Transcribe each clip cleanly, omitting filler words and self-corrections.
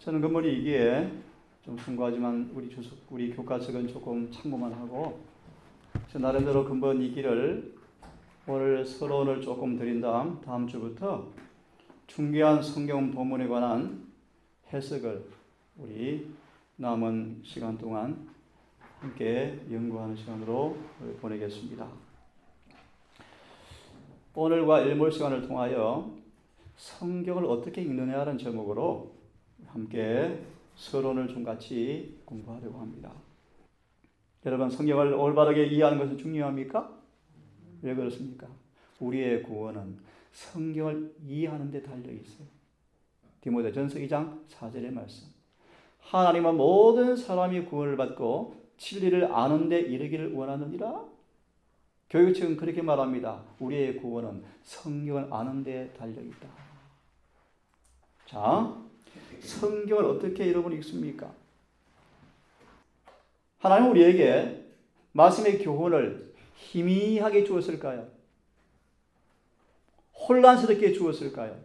저는 근본이 이게 좀 숭고하지만 우리 교과석은 조금 참고만 하고 저 나름대로 근본 이기를 오늘 서론을 조금 드린 다음 주부터 중요한 성경 본문에 관한 해석을 우리 남은 시간 동안 함께 연구하는 시간으로 보내겠습니다. 오늘과 일몰 시간을 통하여 성경을 어떻게 읽느냐라는 제목으로 함께 서론을 좀 같이 공부하려고 합니다. 여러분, 성경을 올바르게 이해하는 것은 중요합니까? 왜 그렇습니까? 우리의 구원은 성경을 이해하는 데 달려 있어요. 디모데전서 2장 4절의 말씀. 하나님은 모든 사람이 구원을 받고 진리를 아는 데 이르기를 원하느니라. 교육책은 그렇게 말합니다. 우리의 구원은 성경을 아는 데 달려 있다. 자, 성경을 어떻게 여러분이 읽습니까? 하나님은 우리에게 말씀의 교훈을 희미하게 주었을까요? 혼란스럽게 주었을까요?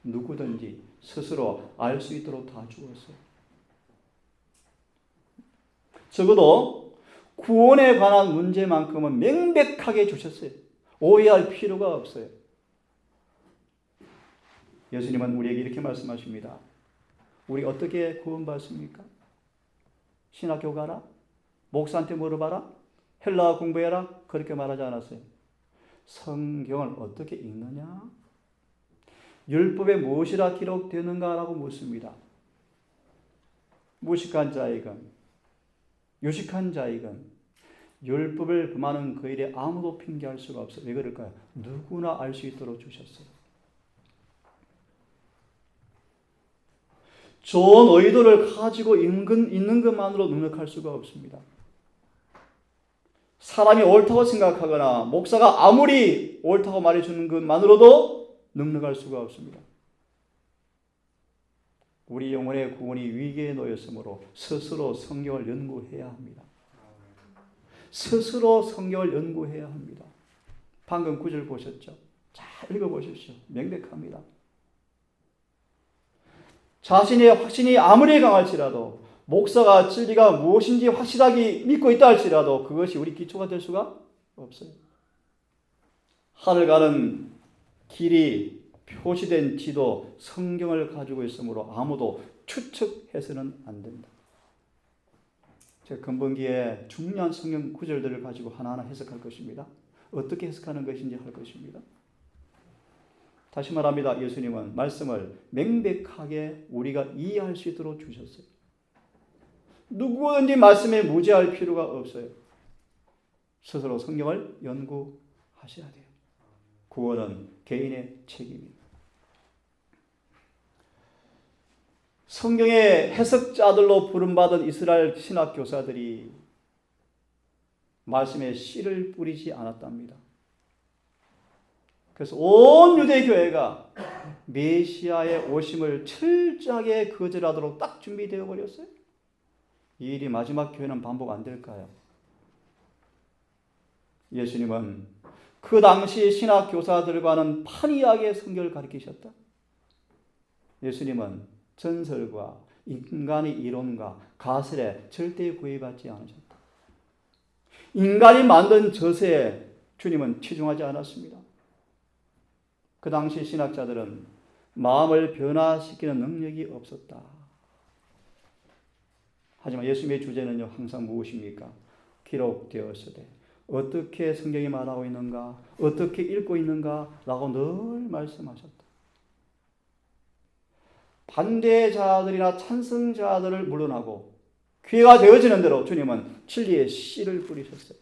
누구든지 스스로 알 수 있도록 다 주었어요. 적어도 구원에 관한 문제만큼은 명백하게 주셨어요. 오해할 필요가 없어요. 예수님은 우리에게 이렇게 말씀하십니다. 우리 어떻게 구원받습니까? 신학교 가라? 목사한테 물어봐라? 헬라어 공부해라? 그렇게 말하지 않았어요. 성경을 어떻게 읽느냐? 율법에 무엇이라 기록되는가라고 묻습니다. 무식한 자이건 유식한 자이건 율법을 범하는 그 일에 아무도 핑계할 수가 없어요. 왜 그럴까요? 누구나 알 수 있도록 주셨어요. 좋은 의도를 가지고 있는 것만으로 능력할 수가 없습니다. 사람이 옳다고 생각하거나 목사가 아무리 옳다고 말해주는 것만으로도 능력할 수가 없습니다. 우리 영혼의 구원이 위기에 놓였으므로 스스로 성경을 연구해야 합니다. 스스로 성경을 연구해야 합니다. 방금 9절 보셨죠? 잘 읽어보십시오. 명백합니다. 자신의 확신이 아무리 강할지라도 목사가 진리가 무엇인지 확실하게 믿고 있다 할지라도 그것이 우리 기초가 될 수가 없어요. 하늘 가는 길이 표시된 지도 성경을 가지고 있으므로 아무도 추측해서는 안 된다. 제가 근본기에 중요한 성경 구절들을 가지고 하나하나 해석할 것입니다. 어떻게 해석하는 것인지 할 것입니다. 다시 말합니다. 예수님은 말씀을 명백하게 우리가 이해할 수 있도록 주셨어요. 누구든지 말씀에 무지할 필요가 없어요. 스스로 성경을 연구하셔야 돼요. 구원은 개인의 책임입니다. 성경의 해석자들로 부름받은 이스라엘 신학 교사들이 말씀에 씨를 뿌리지 않았답니다. 그래서 온 유대교회가 메시아의 오심을 철저하게 거절하도록 딱 준비되어 버렸어요. 이 일이 마지막 교회는 반복 안 될까요? 예수님은 그 당시 신학 교사들과는 판이하게 성경을 가르치셨다. 예수님은 전설과 인간의 이론과 가설에 절대 구애받지 않으셨다. 인간이 만든 저세에 주님은 치중하지 않았습니다. 그 당시 신학자들은 마음을 변화시키는 능력이 없었다. 하지만 예수님의 주제는요, 항상 무엇입니까? 기록되었으되 어떻게 성경이 말하고 있는가, 어떻게 읽고 있는가라고 늘 말씀하셨다. 반대자들이나 찬성자들을 물러나고 기회가 되어지는 대로 주님은 진리의 씨를 뿌리셨어요.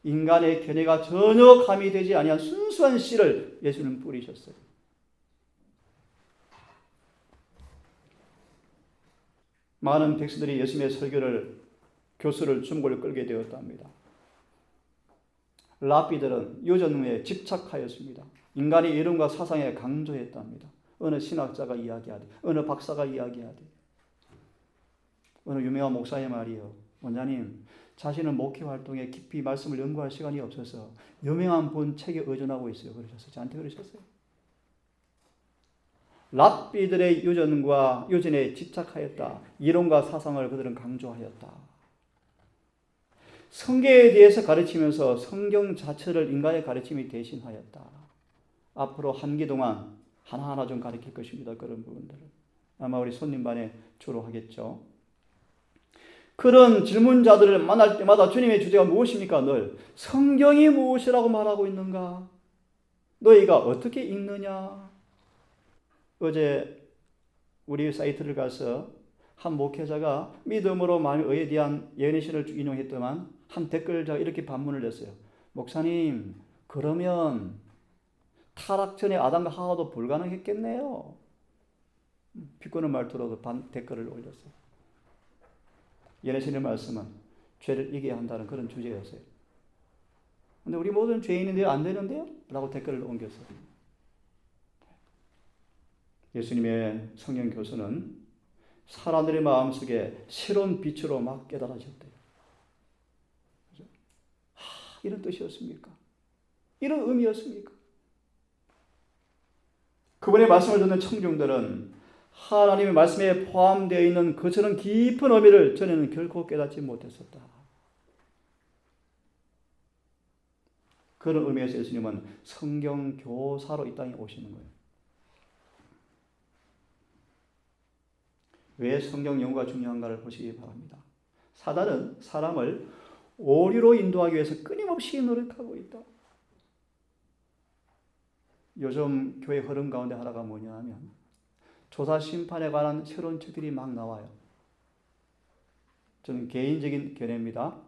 인간의 견해가 전혀 가미되지 아니한 순수한 씨를 예수는 뿌리셨어요. 많은 백성들이 예수님의 설교를 교수를 주목을 끌게 되었답니다. 랍비들은 유전에 집착하였습니다. 인간의 이론과 사상에 강조했답니다. 어느 신학자가 이야기하되, 어느 박사가 이야기하되, 어느 유명한 목사의 말이요. 원장님, 자신은 목회 활동에 깊이 말씀을 연구할 시간이 없어서 유명한 본 책에 의존하고 있어요. 그러셨어요. 저한테 그러셨어요. 랍비들의 유전에 집착하였다. 이론과 사상을 그들은 강조하였다. 성경에 대해서 가르치면서 성경 자체를 인간의 가르침이 대신하였다. 앞으로 한기 동안 하나하나 좀 가르칠 것입니다. 그런 부분들을. 아마 우리 손님반에 주로 하겠죠. 그런 질문자들을 만날 때마다 주님의 주제가 무엇입니까? 늘 성경이 무엇이라고 말하고 있는가? 너희가 어떻게 읽느냐? 어제 우리 사이트를 가서 한 목회자가 믿음으로 마음의 의에 대한 예언의 신을 인용했더만 한 댓글자가 이렇게 반문을 냈어요. 목사님, 그러면 타락 전에 아담과 하와도 불가능했겠네요. 비꼬는 말투로도 댓글을 올렸어요. 예언의 신의 말씀은 죄를 이겨야 한다는 그런 주제였어요. 근데 우리 모두는 죄인인데요? 안 되는데요? 라고 댓글을 옮겼어요. 예수님의 성경 교수는 사람들의 마음속에 새로운 빛으로 막 깨달아졌대요. 이런 뜻이었습니까? 이런 의미였습니까? 그분의 말씀을 듣는 청중들은 하나님의 말씀에 포함되어 있는 그처럼 깊은 의미를 전에는 결코 깨닫지 못했었다. 그런 의미에서 예수님은 성경 교사로 이 땅에 오시는 거예요. 왜 성경 연구가 중요한가를 보시기 바랍니다. 사단은 사람을 오류로 인도하기 위해서 끊임없이 노력하고 있다. 요즘 교회 흐름 가운데 하나가 뭐냐 하면 조사 심판에 관한 새로운 책들이 막 나와요. 저는 개인적인 견해입니다.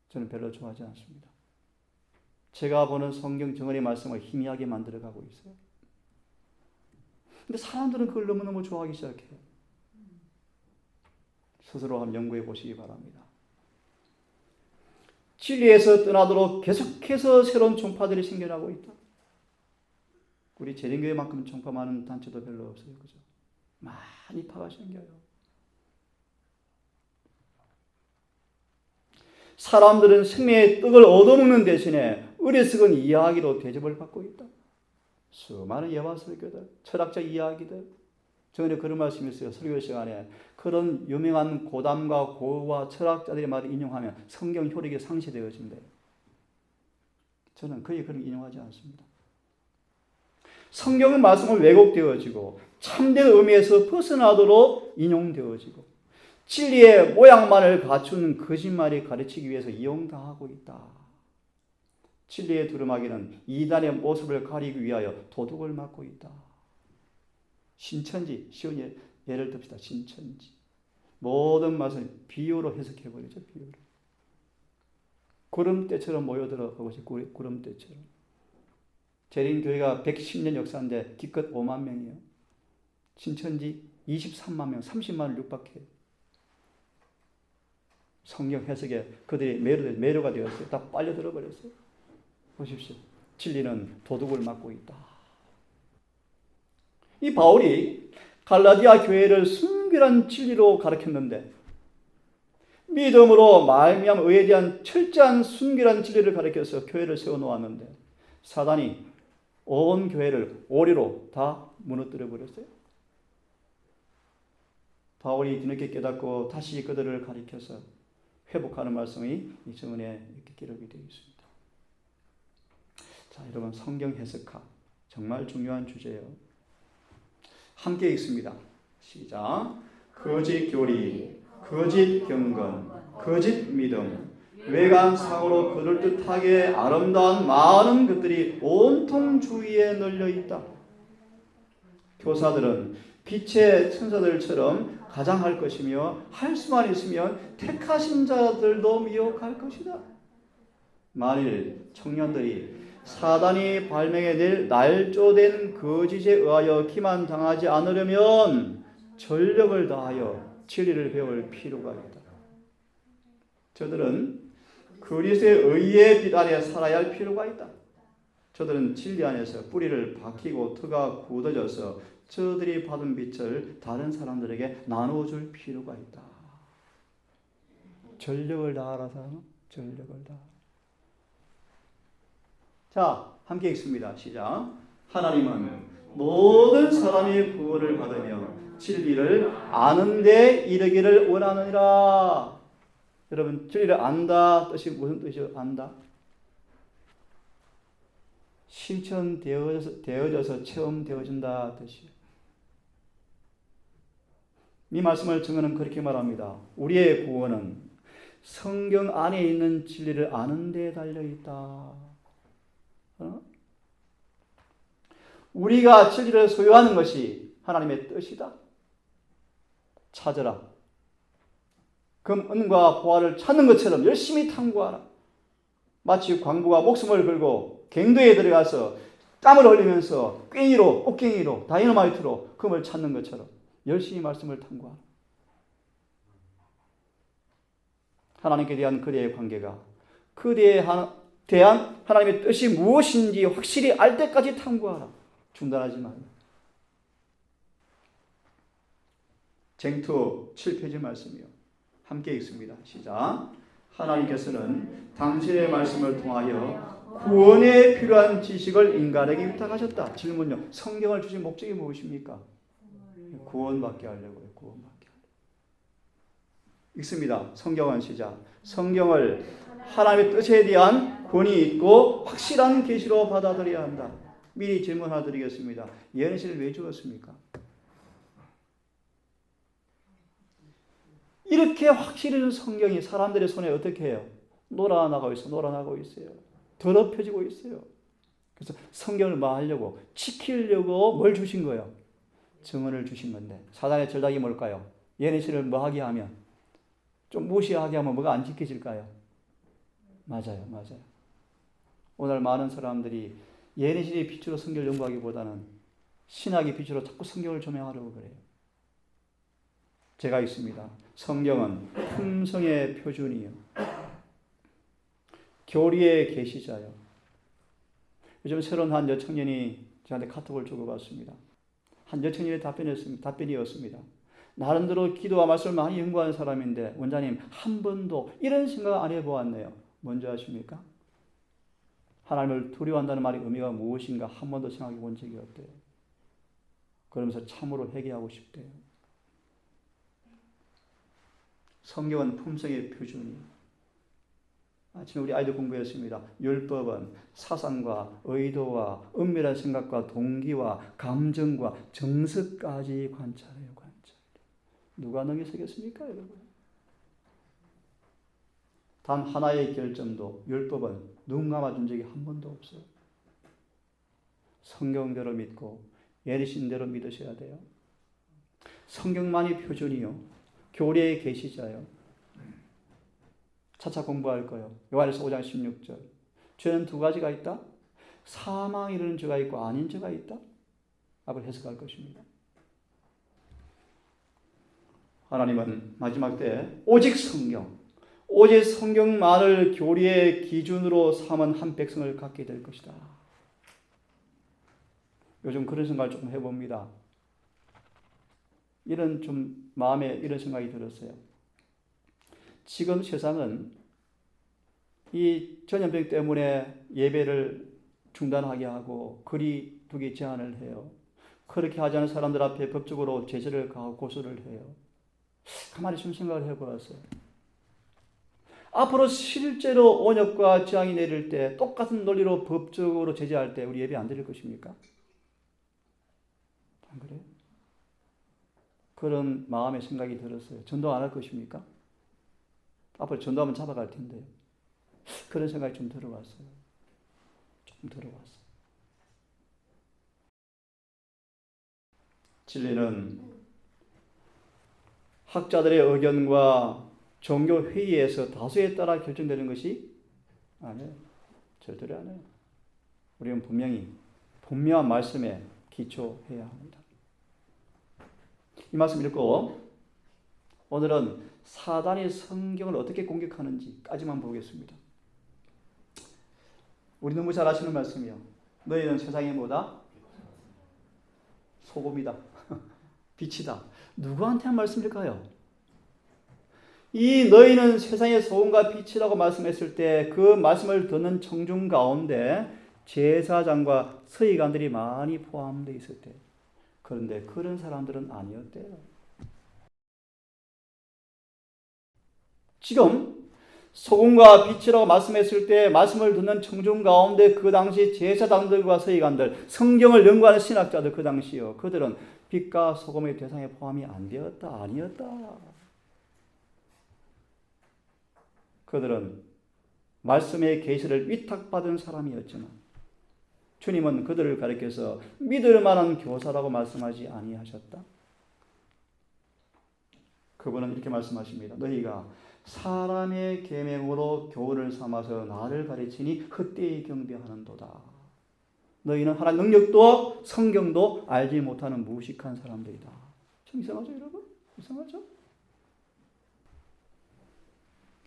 저는 별로 좋아하지 않습니다. 제가 보는 성경 정언의 말씀을 희미하게 만들어가고 있어요. 근데 사람들은 그걸 너무너무 좋아하기 시작해요. 스스로 한번 연구해 보시기 바랍니다. 진리에서 떠나도록 계속해서 새로운 종파들이 생겨나고 있다. 우리 재림교회만큼 종파 많은 단체도 별로 없어요. 그죠? 많이 파가 생겨요. 사람들은 생명의 떡을 얻어먹는 대신에 어리석은 이야기로 대접을 받고 있다. 수많은 예화 설교들, 철학적 이야기들. 전에 그런 말씀이 있어요. 설교 시간에. 그런 유명한 고담과 고와 철학자들의 말을 인용하면 성경 효력이 상실되어진대요. 저는 거의 그런 인용하지 않습니다. 성경의 말씀은 왜곡되어지고 참된 의미에서 벗어나도록 인용되어지고 진리의 모양만을 갖춘 거짓말이 가르치기 위해서 이용당하고 있다. 진리의 두루마기는 이단의 모습을 가리기 위하여 도둑을 맞고 있다. 신천지, 쉬운 예를 듭시다. 신천지. 모든 말씀을 비유로 해석해버리죠. 비유로. 구름대처럼 모여들어 그것이 구름대처럼. 재림교회가 110년 역사인데 기껏 5만 명이에요. 신천지 23만 명, 30만을 육박해요. 성경 해석에 그들이 매료가 되었어요. 다 빨려들어 버렸어요. 보십시오. 진리는 도둑을 맞고 있다. 이 바울이 갈라디아 교회를 순결한 진리로 가르쳤는데 믿음으로 말미암아 의에 대한 철저한 순결한 진리를 가르쳐서 교회를 세워놓았는데 사단이 온 교회를 오리로 다 무너뜨려 버렸어요. 바울이 뒤늦게 깨닫고 다시 그들을 가리켜서 회복하는 말씀이 이 정언에 이렇게 기록이 되어 있습니다. 자, 여러분 성경 해석학 정말 중요한 주제예요. 함께 읽습니다. 시작. 거짓 교리, 거짓 경건, 거짓 믿음, 외관상으로 그럴듯하게 아름다운 많은 것들이 온통 주위에 널려 있다. 교사들은 빛의 천사들처럼 가장할 것이며 할 수만 있으면 택하신 자들도 미혹할 것이다. 만일 청년들이 사단이 발명해낼 날조된 거짓에 의하여 기만당하지 않으려면 전력을 다하여 진리를 배울 필요가 있다. 저들은 그리스도의 의의 빛 아래 살아야 할 필요가 있다. 저들은 진리 안에서 뿌리를 박히고 터가 굳어져서 저들이 받은 빛을 다른 사람들에게 나눠줄 필요가 있다. 전력을 다하라서 전력을 다하라. 자, 함께 읽습니다. 시작. 하나님은 모든 사람이 구원을 받으며 진리를 아는 데 이르기를 원하느니라. 여러분, 진리를 안다 뜻이 무슨 뜻이요? 안다? 실천되어져서 체험되어진다 뜻이에요. 이 말씀을 증거는 그렇게 말합니다. 우리의 구원은 성경 안에 있는 진리를 아는 데 달려있다. 우리가 진리를 소유하는 것이 하나님의 뜻이다. 찾으라. 금, 은과 보화를 찾는 것처럼 열심히 탐구하라. 마치 광부가 목숨을 걸고 갱도에 들어가서 땀을 흘리면서 괭이로, 꽃괭이로, 다이너마이트로 금을 찾는 것처럼 열심히 말씀을 탐구하라. 하나님께 대한 그대의 관계가 그대에 대한 하나님의 뜻이 무엇인지 확실히 알 때까지 탐구하라. 중단하지 말라. 쟁투 7페이지 말씀이요. 함께 읽습니다. 시작. 하나님께서는 당신의 말씀을 통하여 구원에 필요한 지식을 인간에게 위탁하셨다. 질문요. 성경을 주신 목적이 무엇입니까? 구원받게 하려고요. 구원받게 하려고. 읽습니다. 성경은 시작. 성경을 하나님의 뜻에 대한 권위 있고 확실한 계시로 받아들여야 한다. 미리 질문 하나 드리겠습니다. 예언시를 왜 주었습니까? 이렇게 확실히 성경이 사람들의 손에 어떻게 해요? 놀아나가고 있어요. 더럽혀지고 있어요. 그래서 성경을 뭐 하려고? 지키려고 뭘 주신 거예요? 증언을 주신 건데 사단의 전략이 뭘까요? 예언시를 뭐 하게 하면? 좀 무시하게 하면 뭐가 안 지켜질까요? 맞아요. 오늘 많은 사람들이 예언시의 빛으로 성경을 연구하기보다는 신학의 빛으로 자꾸 성경을 조명하려고 그래요. 제가 있습니다. 성경은 품성의 표준이요. 교리의 계시자요. 요즘 새로운 한 여청년이 저한테 카톡을 주고받습니다. 한 여청년의 답변이었습니다. 나름대로 기도와 말씀을 많이 연구하는 사람인데 원장님 한 번도 이런 생각 안 해보았네요. 뭔지 아십니까? 하나님을 두려워한다는 말의 의미가 무엇인가 한 번도 생각해 본 적이 없대요. 그러면서 참으로 회개하고 싶대요. 성경은 품성의 표준이에요. 아침에 우리 아이들 공부했습니다. 율법은 사상과 의도와 은밀한 생각과 동기와 감정과 정서까지 관찰해요. 누가 능히 서겠습니까, 여러분? 단 하나의 결점도 율법은 눈 감아준 적이 한 번도 없어요. 성경대로 믿고 예리신대로 믿으셔야 돼요. 성경만이 표준이요. 교리의 계시자요. 차차 공부할 거예요. 요한일서 5장 16절. 죄는 두 가지가 있다. 사망이 이르는 죄가 있고 아닌 죄가 있다. 앞을 해석할 것입니다. 하나님은 마지막 때 오직 성경만을 교리의 기준으로 삼은 한 백성을 갖게 될 것이다. 요즘 그런 생각을 조금 해봅니다. 이런 좀 마음에 이런 생각이 들었어요. 지금 세상은 이 전염병 때문에 예배를 중단하게 하고 거리두기 제한을 해요. 그렇게 하지 않은 사람들 앞에 법적으로 제재를 가하고 고소를 해요. 가만히 좀 생각을 해보았어요. 앞으로 실제로 언역과 재앙이 내릴 때 똑같은 논리로 법적으로 제재할 때 우리 예배 안 드릴 것입니까? 안 그래요? 그런 마음의 생각이 들었어요. 전도 안 할 것입니까? 앞으로 전도하면 잡아갈 텐데요. 그런 생각이 좀 들어왔어요. 조금 들어왔어요. 진리는 학자들의 의견과 종교 회의에서 다수에 따라 결정되는 것이 아니에요. 절대로 아니에요. 우리는 분명히 분명한 말씀에 기초해야 합니다. 이 말씀 읽고 오늘은 사단이 성경을 어떻게 공격하는지까지만 보겠습니다. 우리 너무 잘 아시는 말씀이요. 너희는 세상의 뭐다? 소금이다. 빛이다. 누구한테 한 말씀일까요? 이 너희는 세상의 소금과 빛이라고 말씀했을 때 그 말씀을 듣는 청중 가운데 제사장과 서기관들이 많이 포함되어 있었대요. 그런데 그런 사람들은 아니었대요. 지금 소금과 빛이라고 말씀했을 때 말씀을 듣는 청중 가운데 그 당시 제사장들과 서기관들, 성경을 연구하는 신학자들 그 당시요. 그들은 빛과 소금의 대상에 포함이 안 되었다. 아니었다. 그들은 말씀의 계시를 위탁받은 사람이었지만 주님은 그들을 가리켜서 믿을 만한 교사라고 말씀하지 아니하셨다. 그분은 이렇게 말씀하십니다. 너희가 사람의 계명으로 교훈을 삼아서 나를 가르치니 헛되이 경배하는도다. 너희는 하나님 능력도 성경도 알지 못하는 무식한 사람들이다. 좀 이상하죠, 여러분? 이상하죠?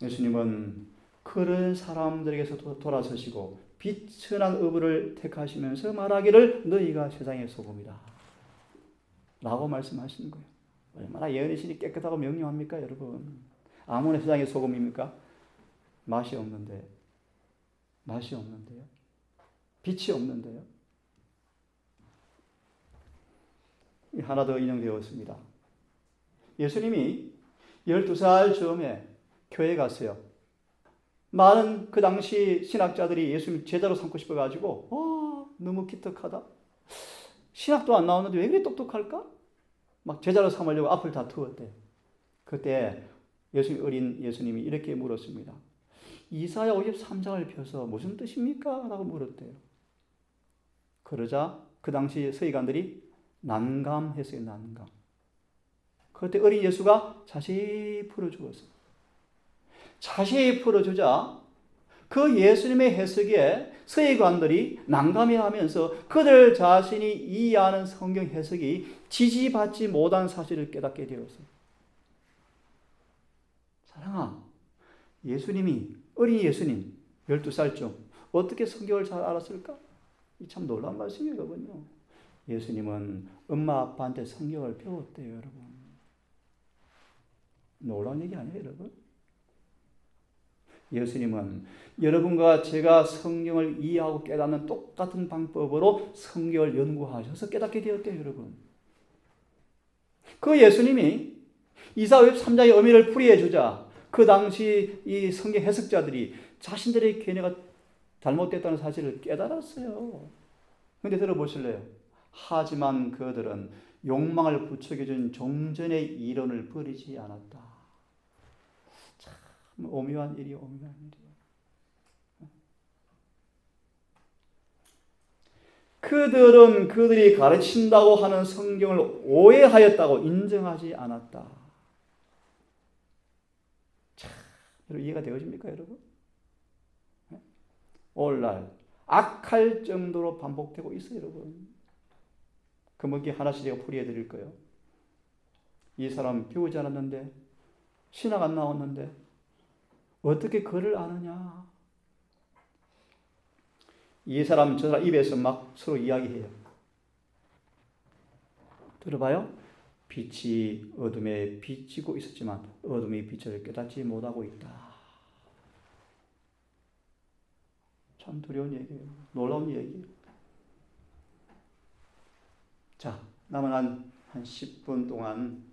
예수님은 그런 사람들에게서 돌아서시고 비천한 어부를 택하시면서 말하기를 너희가 세상의 소금이다 라고 말씀하시는 거예요. 얼마나 예언이시니 깨끗하고 명료합니까, 여러분? 아무나 세상의 소금입니까? 맛이 없는데요. 빛이 없는데요. 하나 더 인용되었습니다. 예수님이 12살 즈음에 교회에 갔어요. 많은 그 당시 신학자들이 예수님 제자로 삼고 싶어가지고 너무 기특하다. 신학도 안 나오는데 왜 그리 똑똑할까? 막 제자로 삼으려고 앞을 다 트었대. 그때 어린 예수님이 이렇게 물었습니다. 이사야 53장을 펴서 무슨 뜻입니까? 라고 물었대요. 그러자 그 당시 서기관들이 난감했어요. 난감. 그때 어린 예수가 자세히 풀어주었어요. 자세히 풀어주자 그 예수님의 해석에 서기관들이 난감해하면서 그들 자신이 이해하는 성경 해석이 지지받지 못한 사실을 깨닫게 되었어요. 사랑아, 어린 예수님 12살쯤 어떻게 성경을 잘 알았을까? 이 참 놀라운 말씀이거든요. 예수님은 엄마 아빠한테 성경을 배웠대요, 여러분. 놀라운 얘기 아니에요, 여러분? 예수님은 여러분과 제가 성경을 이해하고 깨닫는 똑같은 방법으로 성경을 연구하셔서 깨닫게 되었대요, 여러분. 그 예수님이 이사야 3장의 의미를 풀이해 주자 그 당시 이 성경 해석자들이 자신들의 견해가 잘못됐다는 사실을 깨달았어요. 그런데 들어보실래요? 하지만 그들은 욕망을 부추겨준 종전의 이론을 버리지 않았다. 참 오묘한 일이에요. 그들은 그들이 가르친다고 하는 성경을 오해하였다고 인정하지 않았다. 참, 여러분 이해가 되어집니까, 여러분? 오늘날 악할 정도로 반복되고 있어요, 여러분. 그 문제 하나씩 제가 풀이해 드릴 거예요. 이 사람 배우지 않았는데, 신학 안 나왔는데, 어떻게 글을 아느냐? 이 사람, 저 사람 입에서 막 서로 이야기해요. 들어봐요. 빛이 어둠에 비치고 있었지만, 어둠이 빛을 깨닫지 못하고 있다. 참 두려운 얘기예요. 놀라운 얘기예요. 자, 남은 한 10분 동안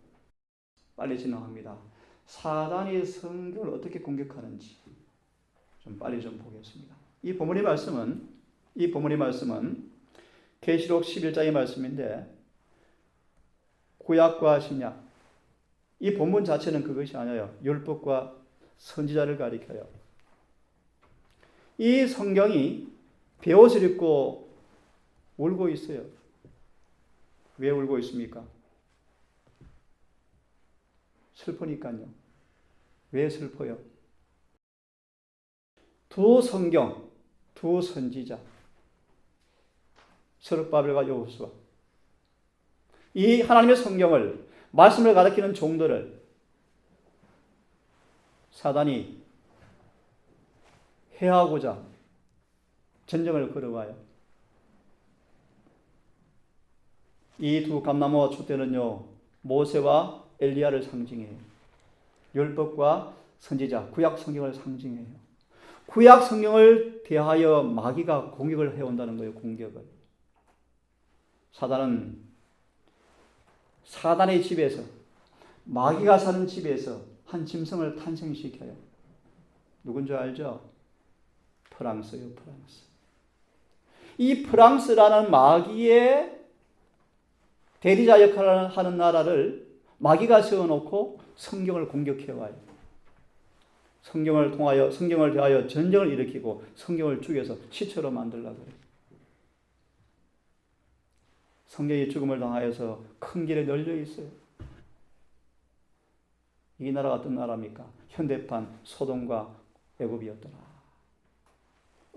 빨리 진행합니다. 사단이 성경을 어떻게 공격하는지 좀 빨리 좀 보겠습니다. 이 본문의 말씀은 계시록 11장의 말씀인데 구약과 신약 이 본문 자체는 그것이 아니에요. 율법과 선지자를 가리켜요. 이 성경이 베옷을 입고 울고 있어요. 왜 울고 있습니까? 슬프니까요. 왜 슬퍼요? 두 성경, 두 선지자, 스룹바벨과 여호수아, 이 하나님의 성경을, 말씀을 가르치는 종들을 사단이 해하고자 전쟁을 걸어와요. 이 두 감나무와 촛대는요, 모세와 엘리야를 상징해요. 율법과 선지자, 구약 성경을 상징해요. 구약 성경을 대하여 마귀가 공격을 해온다는 거예요. 공격을. 사단은 사단의 집에서, 마귀가 사는 집에서 한 짐승을 탄생시켜요. 누군지 알죠? 프랑스요, 프랑스. 이 프랑스라는 마귀의 대리자 역할을 하는 나라를 마귀가 세워놓고 성경을 공격해와요. 성경을 통하여, 성경을 대하여 전쟁을 일으키고 성경을 죽여서 시체로 만들려고 그래요. 성경이 죽음을 당하여서 큰 길에 널려 있어요. 이 나라가 어떤 나라입니까? 현대판 소돔과 애굽이었더라.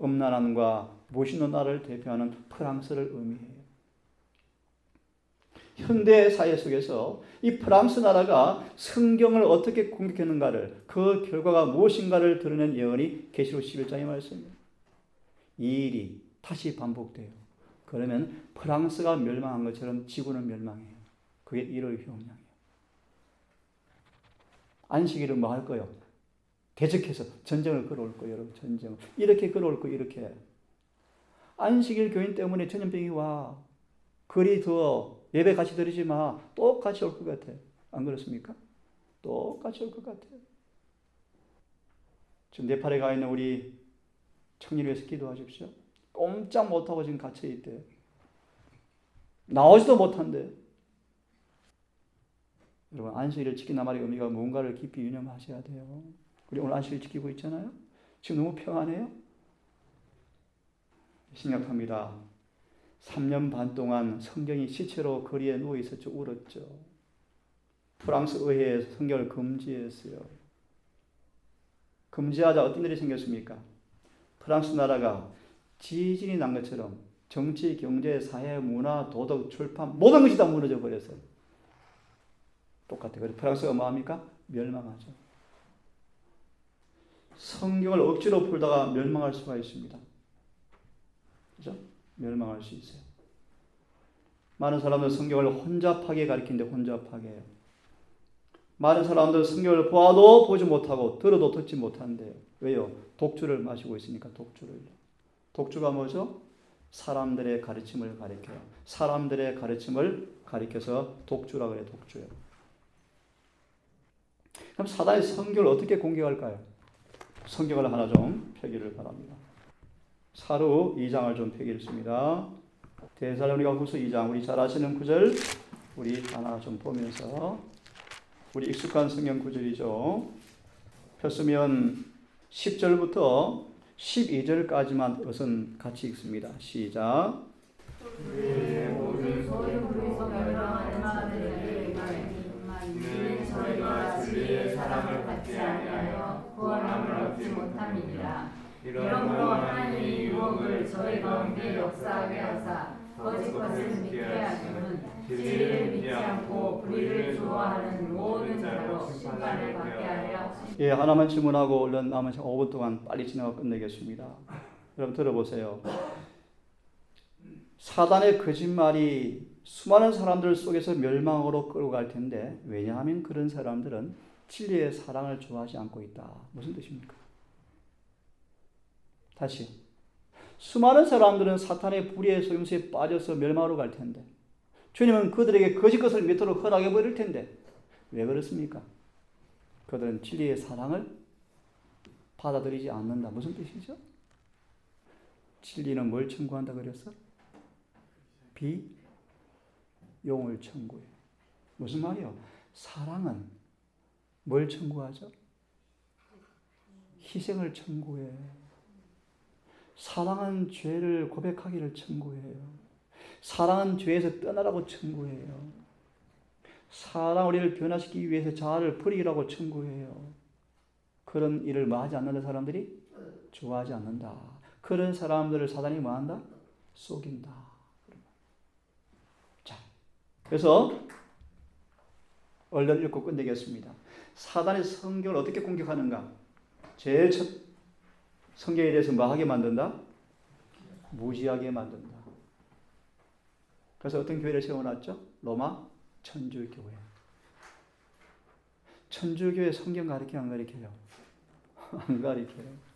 음란함과 무신의 나라를 대표하는 프랑스를 의미해요. 현대 사회 속에서 이 프랑스 나라가 성경을 어떻게 공격했는가를, 그 결과가 무엇인가를 드러낸 예언이 계시록 11장의 말씀입니다. 이 일이 다시 반복돼요. 그러면 프랑스가 멸망한 것처럼 지구는 멸망해요. 그게 1월 흉령이에요. 안식일은 뭐 할 거예요? 대적해서 전쟁을 끌어올 거예요. 여러분, 전쟁을. 이렇게 끌어올 거예요. 이렇게. 안식일 교인 때문에 전염병이 와. 그리 더 예배 같이 드리지 마. 똑같이 올 것 같아. 안 그렇습니까? 똑같이 올 것 같아요. 지금 네팔에 가 있는 우리 청년을 위해서 기도하십시오. 꼼짝 못하고 지금 갇혀 있대요. 나오지도 못한대. 여러분, 안식일을 지키는 말의 의미가 뭔가를 깊이 유념하셔야 돼요. 우리 오늘 안식일 지키고 있잖아요. 지금 너무 평안해요? 심각합니다. 3년 반 동안 성경이 시체로 거리에 누워 있었죠. 울었죠. 프랑스 의회에서 성경을 금지했어요. 금지하자 어떤 일이 생겼습니까? 프랑스 나라가 지진이 난 것처럼 정치, 경제, 사회, 문화, 도덕, 출판 모든 것이 다 무너져 버렸어요. 똑같아요. 그래서 프랑스가 뭐합니까? 멸망하죠. 성경을 억지로 풀다가 멸망할 수가 있습니다. 그죠? 멸망할 수 있어요. 많은 사람들은 성경을 혼잡하게 가르치는데 혼잡하게. 많은 사람들은 성경을 보아도 보지 못하고 들어도 듣지 못한대요. 왜요? 독주를 마시고 있으니까 독주를. 독주가 뭐죠? 사람들의 가르침을 가리켜요. 사람들의 가르침을 가리켜서 독주라고 해요. 독주요. 그럼 사단이 성경을 어떻게 공격할까요? 성경을 하나 좀 펴기를 바랍니다. 사루 2장을 좀 펴기했습니다. 데살로니가 후서 2장, 우리 잘 아시는 구절 우리 하나 좀 보면서, 우리 익숙한 성경 구절이죠. 폈으면 10절부터 12절까지만 우선 같이 읽습니다. 시작. 저희가 진리의 사랑을 받지 아니하여 구원함을 얻지 못함이니라. 이러므로 하나님의 유혹을 저희 가운데 역사하게 하사 거짓 것을 믿게 하심은 진리를 믿지 않고 불의를 좋아하는 모든 자로 심판을 받게 하려. 예, 하나만 질문하고 얼른 남은 5분 동안 빨리 지나가 끝내겠습니다. 여러분 들어보세요. 사단의 거짓말이 수많은 사람들 속에서 멸망으로 끌고 갈 텐데, 왜냐하면 그런 사람들은 진리의 사랑을 좋아하지 않고 있다. 무슨 뜻입니까? 다시, 수많은 사람들은 사탄의 불의의 소용수에 빠져서 멸망으로 갈 텐데, 주님은 그들에게 거짓 것을 믿도록 허락해 버릴 텐데, 왜 그렇습니까? 그들은 진리의 사랑을 받아들이지 않는다. 무슨 뜻이죠? 진리는 뭘 청구한다 그랬어? 비용을 청구해. 무슨 말이요? 사랑은 뭘 청구하죠? 희생을 청구해. 사랑은 죄를 고백하기를 청구해요. 사랑은 죄에서 떠나라고 청구해요. 사랑 우리를 변화시키기 위해서 자아를 버리라고 청구해요. 그런 일을 뭐 하지 않는다 사람들이? 좋아하지 않는다. 그런 사람들을 사단이 뭐 한다? 속인다. 자, 그래서 얼른 읽고 끝내겠습니다. 사단이 성경을 어떻게 공격하는가? 제일 첫 성경에 대해서 뭐 하게 만든다? 무지하게 만든다. 그래서 어떤 교회를 세워놨죠? 로마 천주교회. 천주교회 성경 가르치면 안 가르쳐요? 안 가르쳐요.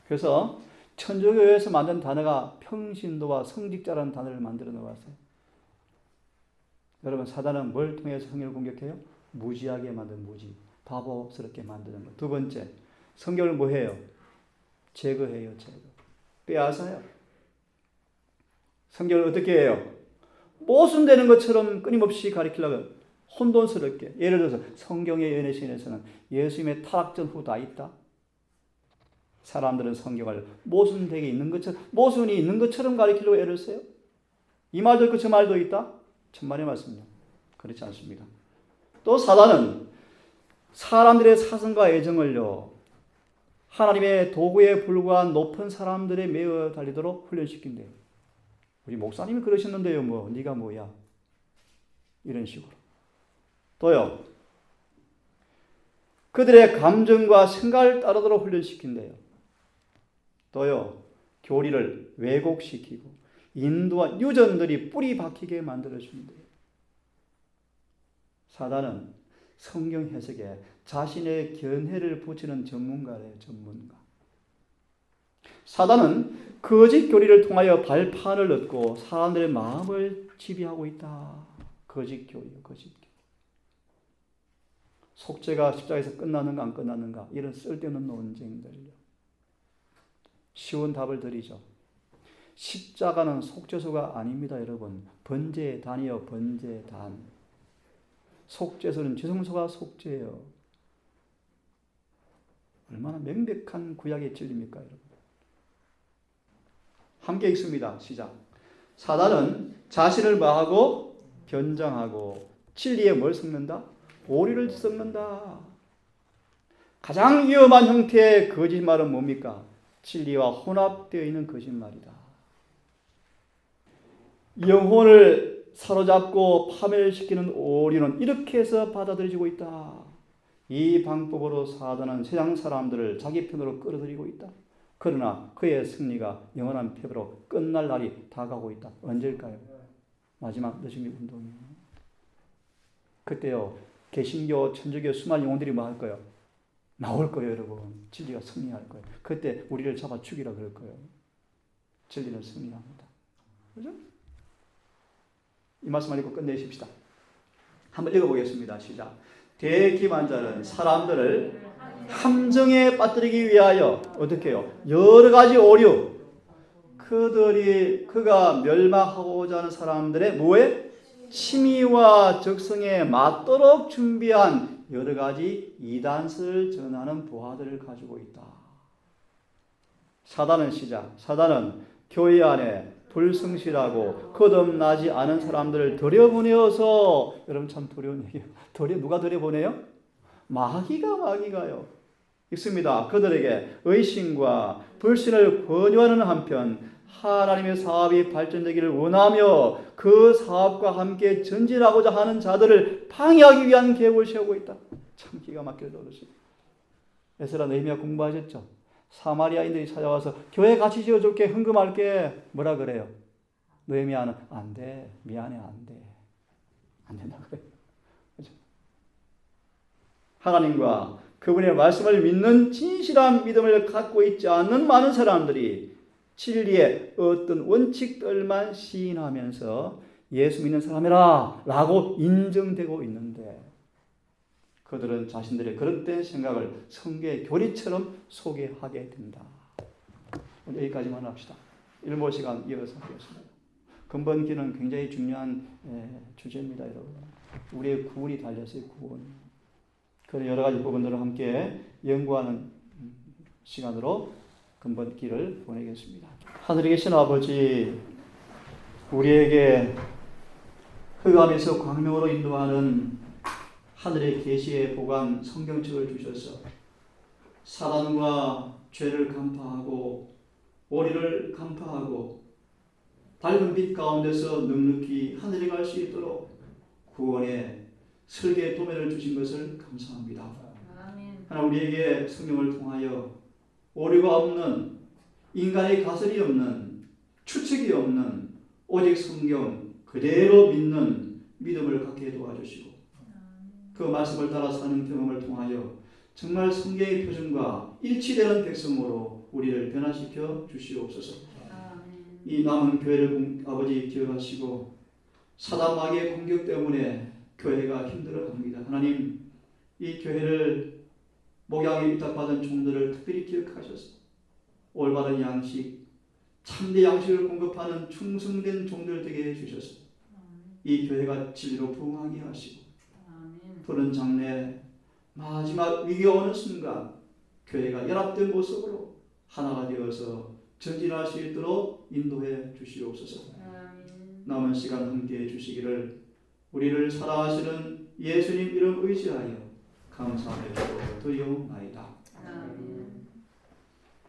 그래서 천주교에서 만든 단어가 평신도와 성직자라는 단어를 만들어 놓았어요. 여러분, 사단은 뭘 통해서 성경을 공격해요? 무지하게 만든 무지, 바보스럽게 만드는 것. 두 번째, 성경을 뭐 해요? 제거해요, 제거. 빼앗아요. 성경을 어떻게 해요? 모순되는 것처럼 끊임없이 가리키려고 혼돈스럽게. 예를 들어서 성경의 연애신에서는 예수님의 타락전 후 다 있다. 사람들은 성경을 모순되게 있는 것처럼, 모순이 있는 것처럼 가리키려고 애를 써요. 이 말도 있고 저 말도 있다? 천만의 말씀입니다. 그렇지 않습니다. 또 사단은 사람들의 사성과 애정을요, 하나님의 도구에 불과한 높은 사람들의 매어 달리도록 훈련시킨대요. 우리 목사님이 그러셨는데요, 뭐 네가 뭐야? 이런 식으로. 또요, 그들의 감정과 생각을 따르도록 훈련시킨대요. 또요, 교리를 왜곡시키고 인도와 유전들이 뿌리 박히게 만들어준대요. 사단은 성경 해석에 자신의 견해를 붙이는 전문가래요, 전문가. 사단은 거짓 교리를 통하여 발판을 얻고 사람들의 마음을 지배하고 있다. 거짓 교리요, 거짓 교리. 속죄가 십자가에서 끝나는가 안 끝나는가, 이런 쓸데없는 논쟁들요. 쉬운 답을 드리죠. 십자가는 속죄소가 아닙니다, 여러분. 번제단이요, 번제단. 속죄소는 지성소가 속죄예요. 얼마나 명백한 구약의 진리입니까, 여러분? 함께 읽습니다. 시작. 사단은 자신을 뭐하고? 변장하고 진리에 뭘 섞는다? 오리를 섞는다. 가장 위험한 형태의 거짓말은 뭡니까? 진리와 혼합되어 있는 거짓말이다. 영혼을 사로잡고 파멸시키는 오리는 이렇게 해서 받아들여지고 있다. 이 방법으로 사단은 세상 사람들을 자기 편으로 끌어들이고 있다. 그러나 그의 승리가 영원한 패배로 끝날 날이 다가오고 있다. 언제일까요? 마지막 늦은이 운동이에요. 그때요, 개신교, 천주교 수많은 영혼들이 뭐 할 거예요? 나올 거예요, 여러분. 진리가 승리할 거예요. 그때 우리를 잡아 죽이라 그럴 거예요. 진리는 승리합니다. 그죠? 이 말씀을 읽고 끝내십시다. 한번 읽어보겠습니다. 시작. 대기만자는 사람들을 함정에 빠뜨리기 위하여 어떻게 해요? 여러 가지 오류, 그가 멸망하고자 하는 사람들의 뭐에? 취미와 적성에 맞도록 준비한 여러 가지 이단설을 전하는 부하들을 가지고 있다. 사단은 사단은 교회 안에 불성실하고 거듭나지 않은 사람들을 들여보내어서, 여러분 참 두려운 얘기예요. 누가 들여보내요? 마귀가요. 읽습니다. 그들에게 의심과 불신을 권유하는 한편 하나님의 사업이 발전되기를 원하며 그 사업과 함께 전진하고자 하는 자들을 방해하기 위한 계획을 세우고 있다. 참 기가 막혀서 그렇습니다. 에스라 느헤미야 공부하셨죠? 사마리아인들이 찾아와서 교회 같이 지어줄게, 헌금할게. 뭐라 그래요? 느헤미야는 안 돼, 미안해, 안 돼, 안 된다 그래요. 그렇죠? 하나님과 그분의 말씀을 믿는 진실한 믿음을 갖고 있지 않는 많은 사람들이 진리의 어떤 원칙들만 시인하면서 예수 믿는 사람이라 라고 인정되고 있는데, 그들은 자신들의 그릇된 생각을 성경의 교리처럼 소개하게 된다. 오늘 여기까지만 합시다. 일몰 시간 이어서 하겠습니다. 근본기는 굉장히 중요한 주제입니다, 여러분. 우리의 구원이 달렸어요, 구원. 그런 여러 가지 부분들을 함께 연구하는 시간으로 근본기를 보내겠습니다. 하늘에 계신 아버지, 우리에게 흑암에서 광명으로 인도하는 하늘의 계시의 보관 성경책을 주셔서 사단과 죄를 간파하고 오리를 간파하고 밝은 빛 가운데서 넉넉히 하늘에 갈 수 있도록 구원의 설계 도면을 주신 것을 감사합니다. 하나님, 우리에게 성경을 통하여 오류가 없는, 인간의 가설이 없는, 추측이 없는 오직 성경 그대로 믿는 믿음을 갖게 도와주시고, 그 말씀을 따라 사는 경험을 통하여 정말 성경의 표준과 일치되는 백성으로 믿음으로 우리를 변화시켜 주시옵소서. 아멘. 이 남은 교회를 아버지 기억하시고 사단 마귀의 공격 때문에 교회가 힘들어갑니다. 하나님, 이 교회를 목양에 위탁받은 종들을 특별히 기억하셔서 올바른 양식, 참된 양식을 공급하는 충성된 종들 되게 해주셔서 이 교회가 진리로 부흥하게 하시고 푸른 장래 마지막 위기가 오는 순간 교회가 연합된 모습으로 하나가 되어서 전진할 수 있도록 인도해 주시옵소서. 남은 시간 함께해 주시기를 우리를 사랑하시는 예수님 이름 의지하여 감사하며 기도드리옵나이다.